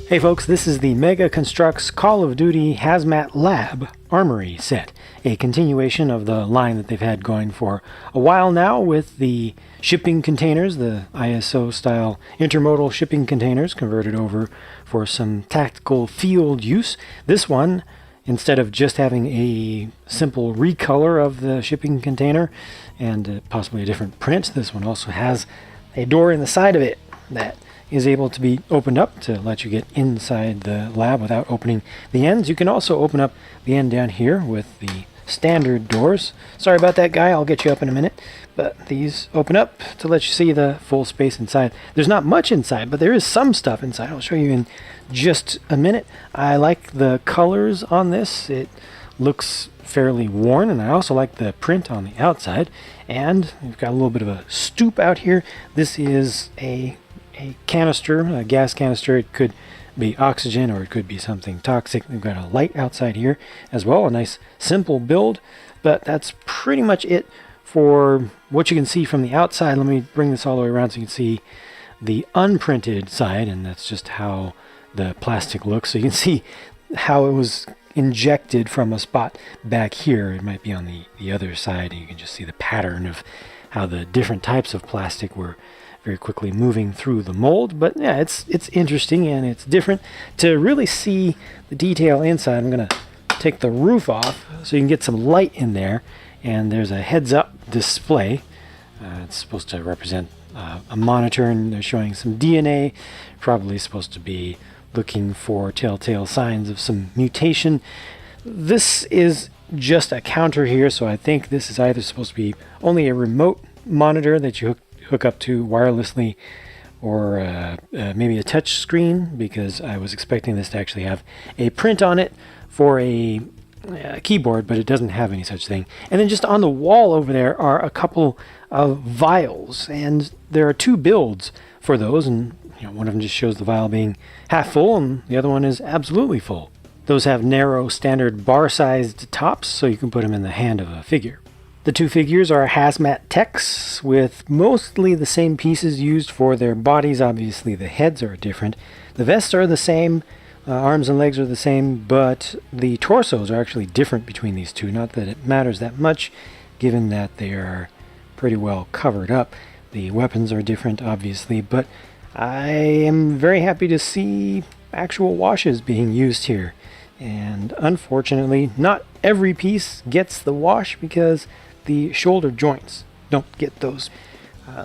Hey folks, this is the Mega Construx Call of Duty Hazmat Lab Armory set, a continuation of the line that they've had going for a while now with the shipping containers, the ISO style intermodal shipping containers converted over for some tactical field use. This one, instead of just having a simple recolor of the shipping container and possibly a different print, this one also has a door in the side of it that is able to be opened up to let you get inside the lab without opening the ends. You can also open up the end down here with the standard doors. Sorry about that, guy, I'll get you up in a minute. But these open up to let you see the full space inside. There's not much inside, but there is some stuff inside. I'll show you in just a minute. I like the colors on this. It looks fairly worn, and I also like the print on the outside. And we've got a little bit of a stoop out here. This is a canister, a gas canister. It could be oxygen or it could be something toxic. We've got a light outside here as well, a nice simple build, but that's pretty much it for what you can see from the outside. Let me bring this all the way around so you can see the unprinted side, and that's just how the plastic looks. So you can see how it was injected from a spot back here. It might be on the other side, and you can just see the pattern of how the different types of plastic were very quickly moving through the mold. But yeah, it's interesting and it's different. To really see the detail inside, I'm going to take the roof off so you can get some light in there. And there's a heads-up display. It's supposed to represent a monitor, and they're showing some DNA. Probably supposed to be looking for telltale signs of some mutation. This is just a counter here, so I think this is either supposed to be only a remote monitor that you hook up to wirelessly, or maybe a touch screen, because I was expecting this to actually have a print on it for a keyboard, but it doesn't have any such thing. And then just on the wall over there are a couple of vials, and there are two builds for those, and one of them just shows the vial being half full and the other one is absolutely full. Those have narrow standard bar-sized tops, so you can put them in the hand of a figure. The two figures are hazmat techs with mostly the same pieces used for their bodies. Obviously the heads are different. The vests are the same, arms and legs are the same, but the torsos are actually different between these two. Not that it matters that much, given that they are pretty well covered up. The weapons are different, obviously, but I am very happy to see actual washes being used here. And unfortunately, not every piece gets the wash because the shoulder joints don't get those.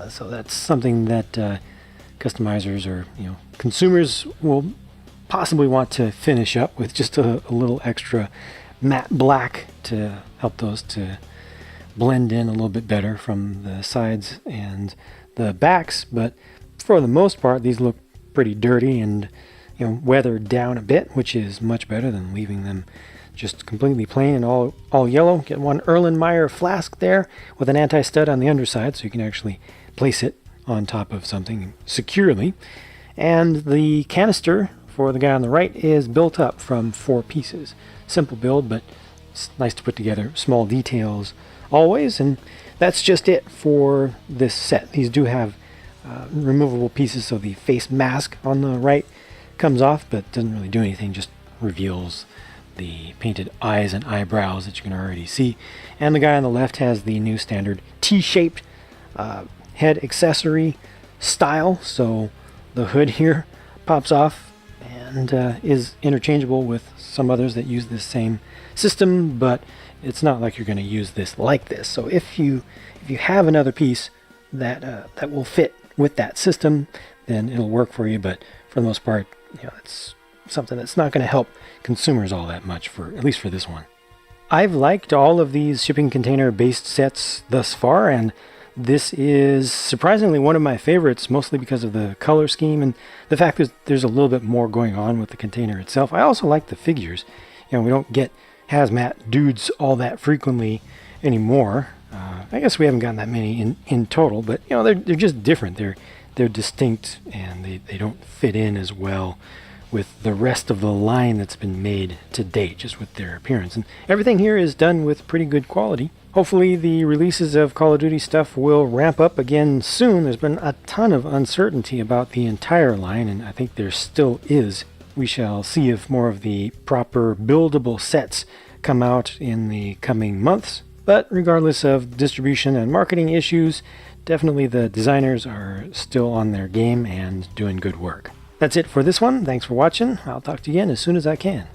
So that's something that customizers or consumers will possibly want to finish up with just a little extra matte black to help those to blend in a little bit better from the sides and the backs. But for the most part, these look pretty dirty and weathered down a bit, which is much better than leaving them just completely plain and all yellow. Get one Erlenmeyer flask there with an anti-stud on the underside, so you can actually place it on top of something securely. And the canister for the guy on the right is built up from 4 pieces. Simple build, but it's nice to put together. Small details always, and that's just it for this set. These do have removable pieces, so the face mask on the right comes off, but doesn't really do anything, just reveals the painted eyes and eyebrows that you can already see. And the guy on the left has the new standard T-shaped head accessory style, so the hood here pops off and is interchangeable with some others that use this same system, but it's not like you're going to use this like this. So if you have another piece that will fit with that system, then it'll work for you. But for the most part, it's something that's not going to help consumers all that much, for at least for this one. I've liked all of these shipping container based sets thus far, and this is surprisingly one of my favorites, mostly because of the color scheme and the fact that there's a little bit more going on with the container itself. I also like the figures. We don't get hazmat dudes all that frequently anymore. I guess we haven't gotten that many in total, but they're just different. They're distinct, and they don't fit in as well with the rest of the line that's been made to date, just with their appearance. And everything here is done with pretty good quality. Hopefully the releases of Call of Duty stuff will ramp up again soon. There's been a ton of uncertainty about the entire line, and I think there still is We shall see if more of the proper buildable sets come out in the coming months. But regardless of distribution and marketing issues, definitely the designers are still on their game and doing good work. That's it for this one. Thanks for watching. I'll talk to you again as soon as I can.